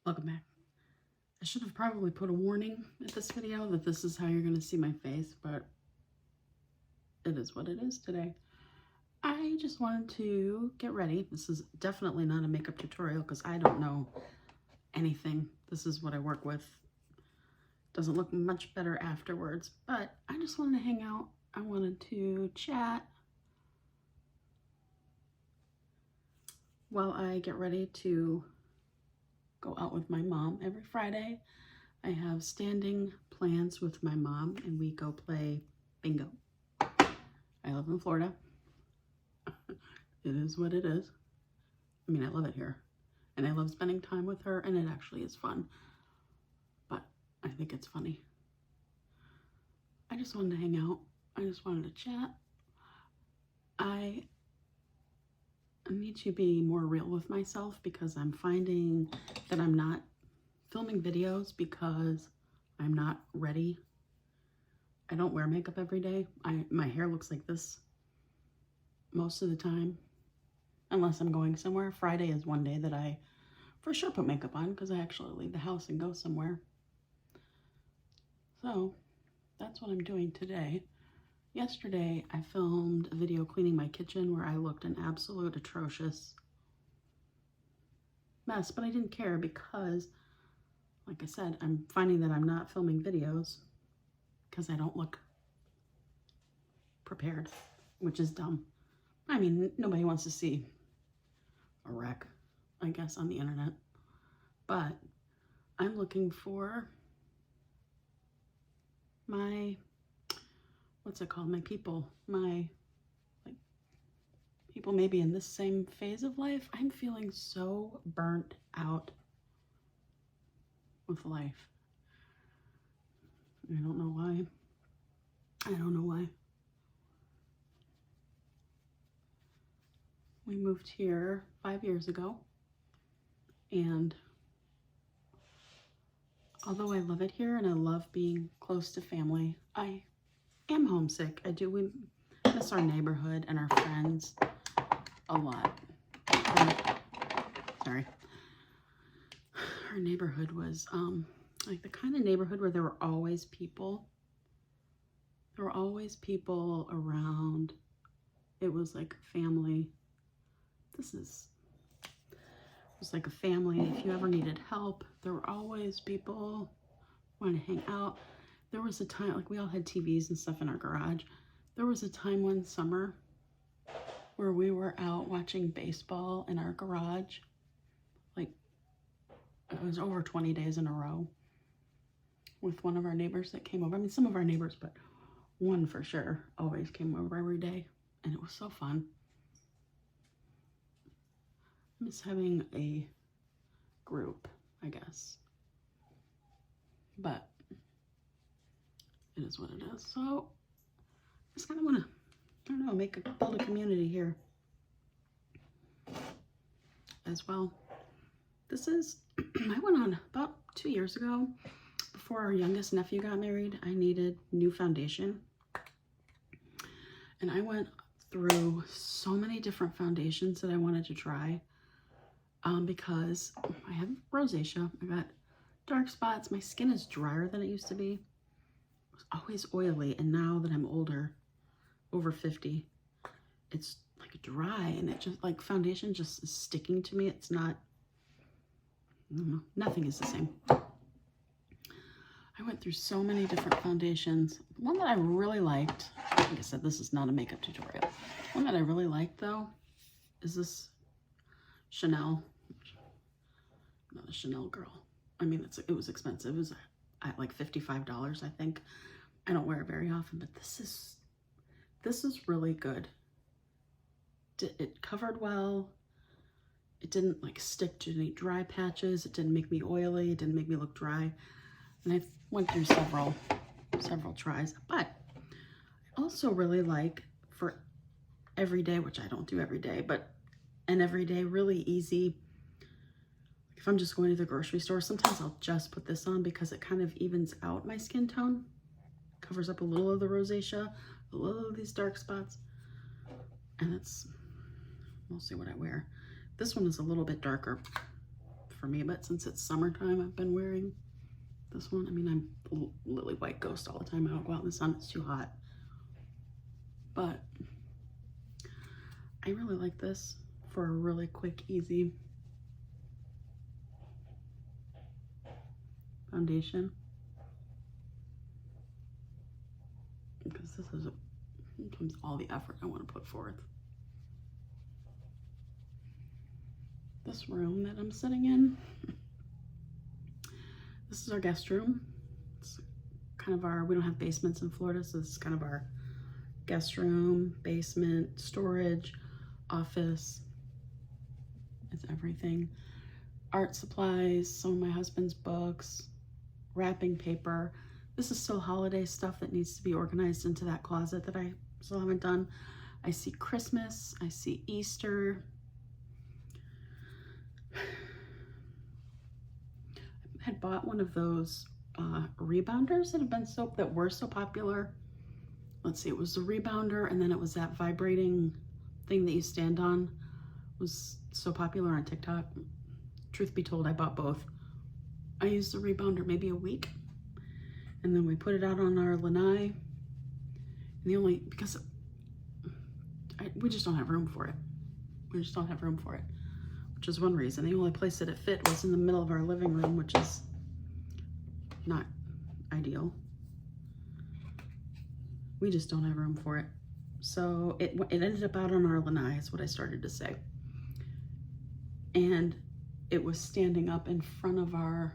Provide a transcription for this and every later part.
Welcome back. I should have probably put a warning at this video that this is how you're going to see my face, but it is what it is today. I just wanted to get ready. This is definitely not a makeup tutorial because I don't know anything. This is what I work with. Doesn't look much better afterwards, but I just wanted to hang out. I wanted to chat while I get ready to go out with my mom every Friday. I have standing plans with my mom and we go play bingo. I live in Florida. It is what it is. I mean, I love it here and I love spending time with her and it actually is fun, but I think it's funny. I just wanted to hang out. I just wanted to chat. I need to be more real with myself because I'm finding that I'm not filming videos because I'm not ready. I don't wear makeup every day. My hair looks like this most of the time, unless I'm going somewhere. Friday is one day that I for sure put makeup on because I actually leave the house and go somewhere. So that's what I'm doing today. Yesterday, I filmed a video cleaning my kitchen where I looked an absolute atrocious mess, but I didn't care because, like I said, I'm finding that I'm not filming videos because I don't look prepared, which is dumb. I mean, nobody wants to see a wreck, I guess, on the internet, but I'm looking for my, what's it called? My people, people maybe in this same phase of life. I'm feeling so burnt out with life. I don't know why. I don't know why. We moved here 5 years ago, and although I love it here and I love being close to family, I am homesick. We miss our neighborhood and our friends a lot. Sorry. Our neighborhood was like the kind of neighborhood where there were always people. There were always people around. It was like family. It was like a family. If you ever needed help, there were always people wanting to hang out. There was a time, like we all had TVs and stuff in our garage. There was a time one summer where we were out watching baseball in our garage. Like it was over 20 days in a row with one of our neighbors that came over. I mean, some of our neighbors, but one for sure always came over every day. And it was so fun. I miss having a group, I guess. But it is what it is. So I just kind of want to, I don't know, build a community here as well. This is, I went on about 2 years ago, before our youngest nephew got married, I needed new foundation. And I went through so many different foundations that I wanted to try because I have rosacea. I got dark spots. My skin is drier than it used to be. It was always oily. And now that I'm older, over 50, it's like dry and it just like foundation just is sticking to me. It's not, I don't know, nothing is the same. I went through so many different foundations. One that I really liked, like I said, this is not a makeup tutorial. One that I really liked though is this Chanel. I'm not a Chanel girl. I mean, it was expensive. It was at like $55, I think. I don't wear it very often, but this is really good. It covered well. It didn't like stick to any dry patches. It didn't make me oily. It didn't make me look dry. And I went through several tries, but I also really like for every day, which I don't do every day, but an everyday really easy. If I'm just going to the grocery store, sometimes I'll just put this on because it kind of evens out my skin tone, covers up a little of the rosacea, a little of these dark spots, and that's mostly what I wear. This one is a little bit darker for me, but since it's summertime, I've been wearing this one. I mean, I'm lily white ghost all the time. I don't go out in the sun, it's too hot. But I really like this for a really quick, easy foundation. Because this is sometimes all the effort I want to put forth. This room that I'm sitting in, this is our guest room. It's kind of our, we don't have basements in Florida, so this is kind of our guest room, basement, storage, office. It's everything. Art supplies, some of my husband's books, wrapping paper. This is still holiday stuff that needs to be organized into that closet that I still haven't done. I see Christmas, I see Easter. I had bought one of those rebounders that were so popular. Let's see, it was the rebounder, and then it was that vibrating thing that you stand on. It was so popular on TikTok. Truth be told, I bought both. I used the rebounder maybe a week, and then we put it out on our lanai. And because we just don't have room for it. We just don't have room for it, which is one reason. The only place that it fit was in the middle of our living room, which is not ideal. We just don't have room for it. So it ended up out on our lanai, is what I started to say. And it was standing up in front of our,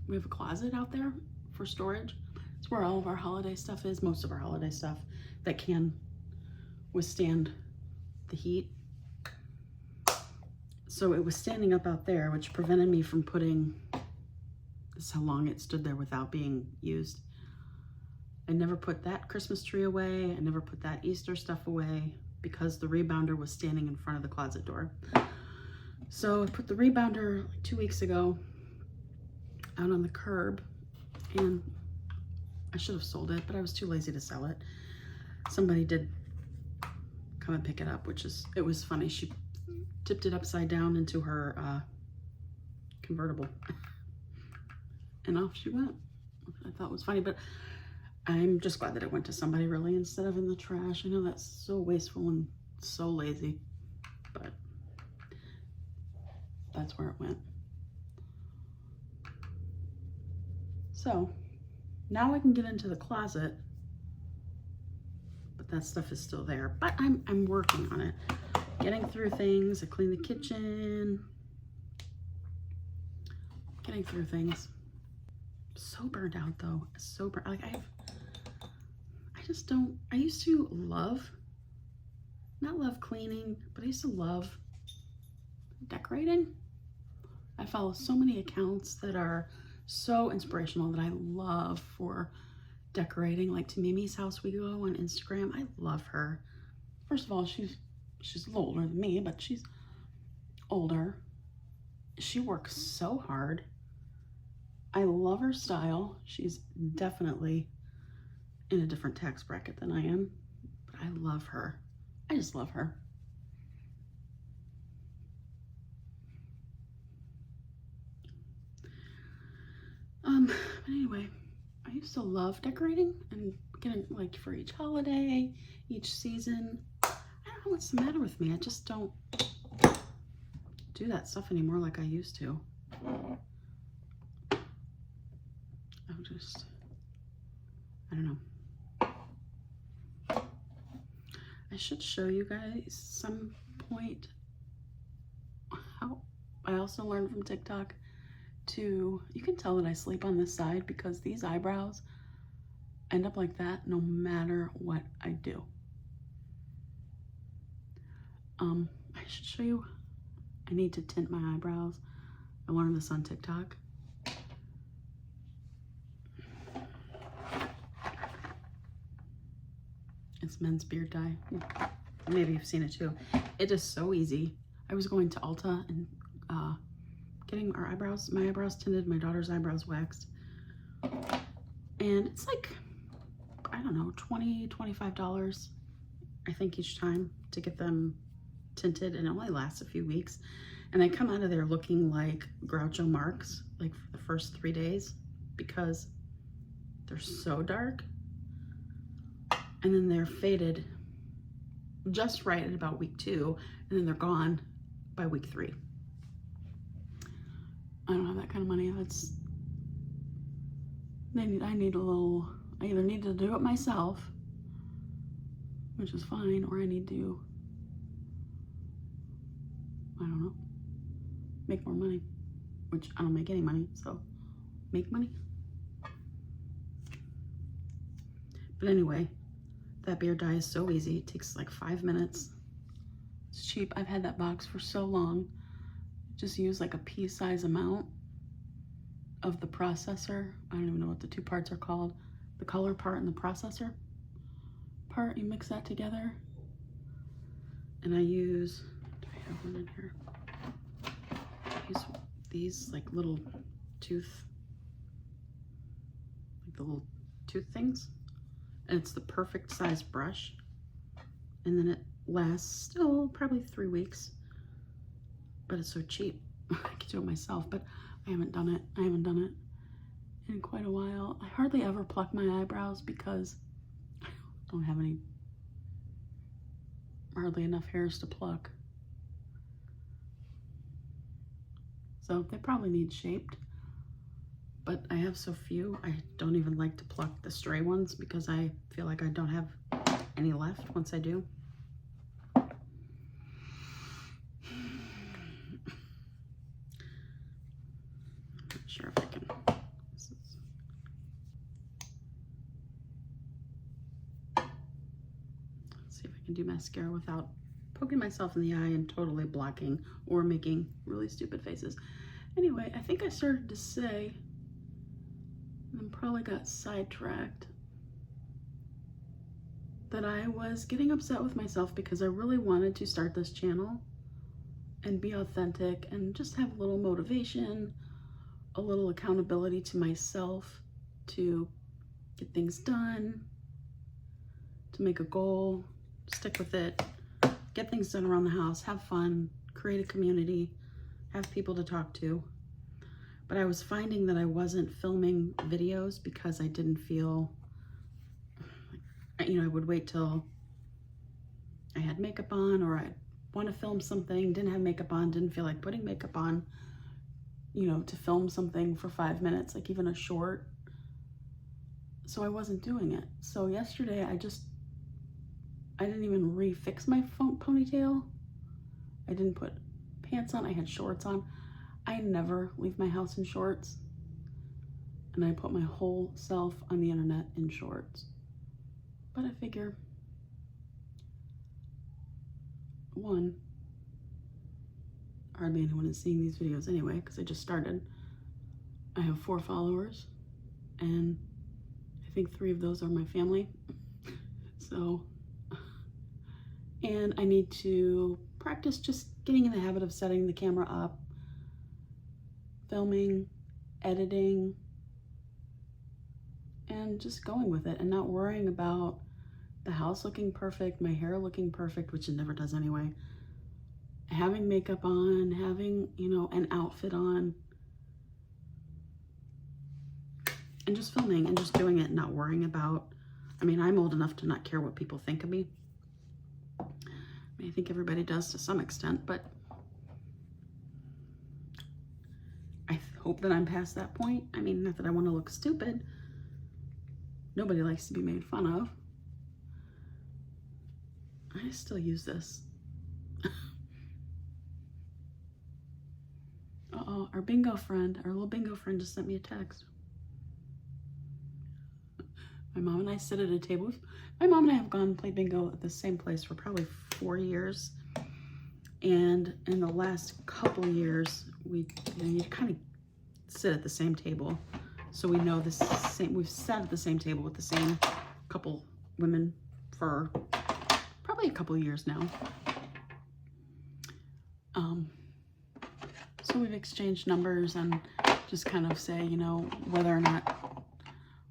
we have a closet out there for storage. It's where all of our holiday stuff is, most of our holiday stuff that can withstand the heat. So it was standing up out there, which prevented me from putting, this is how long it stood there without being used. I never put that Christmas tree away. I never put that Easter stuff away because the rebounder was standing in front of the closet door. So I put the rebounder like 2 weeks ago out on the curb, and I should have sold it, but I was too lazy to sell it. Somebody did come and pick it up, it was funny. She tipped it upside down into her convertible and off she went. I thought it was funny, but I'm just glad that it went to somebody really instead of in the trash. I know that's so wasteful and so lazy, but that's where it went. So now I can get into the closet, but that stuff is still there. But I'm working on it, getting through things. I clean the kitchen, getting through things. So burned out though, so burnt. Like I used to not love cleaning, but I used to love decorating. I follow so many accounts that are so inspirational that I love for decorating. Like to Mimi's house we go on Instagram. I love her. First of all, she's a little older than me, but she's older. She works so hard. I love her style. She's definitely in a different tax bracket than I am, but I love her. I just love her. But anyway, I used to love decorating and getting like for each holiday, each season. I don't know what's the matter with me. I just don't do that stuff anymore like I used to. I don't know. I should show you guys some point how I also learned from TikTok you can tell that I sleep on this side because these eyebrows end up like that no matter what I do. I should show you, I need to tint my eyebrows. I learned this on TikTok. It's men's beard dye. Maybe you've seen it too. It is so easy. I was going to Ulta and getting my eyebrows tinted, my daughter's eyebrows waxed. And it's like, I don't know, $20, $25, I think each time to get them tinted, and it only lasts a few weeks. And I come out of there looking like Groucho Marx, like for the first 3 days, because they're so dark. And then they're faded just right at about week 2, and then they're gone by week 3. I don't have that kind of money. I either need to do it myself, which is fine, or I need to, I don't know, make more money, which I don't make any money, so make money. But anyway, that beard dye is so easy. It takes like 5 minutes. It's cheap. I've had that box for so long. Just use like a pea-size amount of the processor. I don't even know what the 2 parts are called. The color part and the processor part. You mix that together. And I use, do I have one in here? I use these like little tooth, like the little tooth things. And it's the perfect size brush. And then it lasts still probably 3 weeks. But it's so cheap. I could do it myself, but I haven't done it. I haven't done it in quite a while. I hardly ever pluck my eyebrows because I don't have hardly enough hairs to pluck. So they probably need shaped, but I have so few. I don't even like to pluck the stray ones because I feel like I don't have any left once I do. Sure if I can. Let's see if I can do mascara without poking myself in the eye and totally blocking or making really stupid faces. Anyway, I think I started to say, and probably got sidetracked, that I was getting upset with myself because I really wanted to start this channel and be authentic and just have a little motivation, a little accountability to myself to get things done, to make a goal, stick with it, get things done around the house, have fun, create a community, have people to talk to. But I was finding that I wasn't filming videos because I didn't feel, I would wait till I had makeup on, or I'd want to film something, didn't have makeup on, didn't feel like putting makeup on, to film something for 5 minutes, like even a short. So I wasn't doing it. So yesterday I didn't even refix my ponytail. I didn't put pants on, I had shorts on. I never leave my house in shorts. And I put my whole self on the internet in shorts. But I figure, one, hardly anyone is seeing these videos anyway, because I just started. I have 4 followers, and I think 3 of those are my family. So, and I need to practice just getting in the habit of setting the camera up, filming, editing, and just going with it and not worrying about the house looking perfect, my hair looking perfect, which it never does anyway, having makeup on, having, an outfit on, and just filming and just doing it, not worrying about, I'm old enough to not care what people think of me. I think everybody does to some extent, but I hope that I'm past that point. Not that I want to look stupid. Nobody likes to be made fun of. I still use this. Uh-oh, our little bingo friend just sent me a text. My mom and I sit at a table. My mom and I have gone and played bingo at the same place for probably 4 years. And in the last couple years, you kind of sit at the same table. So we know we've sat at the same table with the same couple women for probably a couple of years now. So we've exchanged numbers and just kind of say, whether or not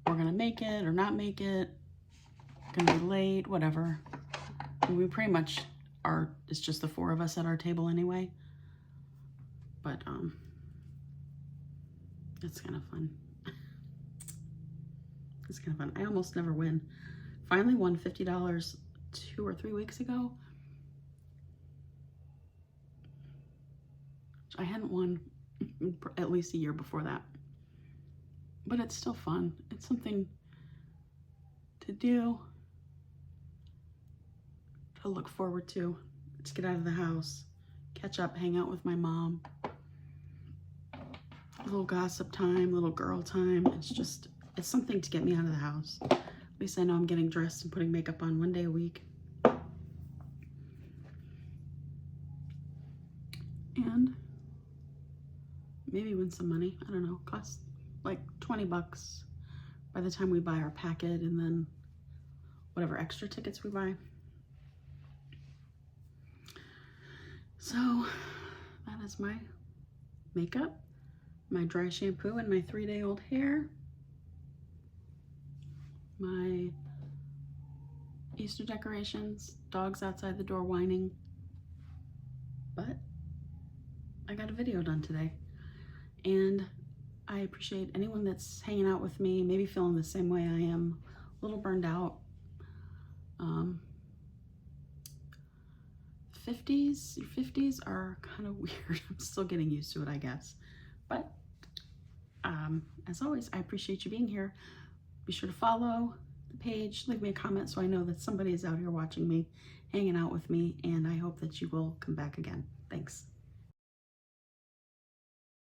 we're gonna make it or not make it, gonna be late, whatever. We pretty much it's just the 4 of us at our table anyway. but it's kind of fun. It's kind of fun. I almost never win. Finally won $50 2 or 3 weeks ago. I hadn't won at least a year before that. But it's still fun. It's something to do, to look forward to get out of the house, catch up, hang out with my mom. A little gossip time, little girl time. It's something to get me out of the house. At least I know I'm getting dressed and putting makeup on 1 day a week. And maybe win some money. I don't know. Costs like 20 bucks by the time we buy our packet, and then whatever extra tickets we buy. So that is my makeup, my dry shampoo, and my 3-day-old hair. My Easter decorations, dogs outside the door whining. But I got a video done today, and I appreciate anyone that's hanging out with me, maybe feeling the same way I am, a little burned out. 50s are kind of weird. I'm still getting used to it, I guess. But as always, I appreciate you being here. Be sure to follow the page, leave me a comment so I know that somebody is out here watching me, hanging out with me, and I hope that you will come back again. Thanks.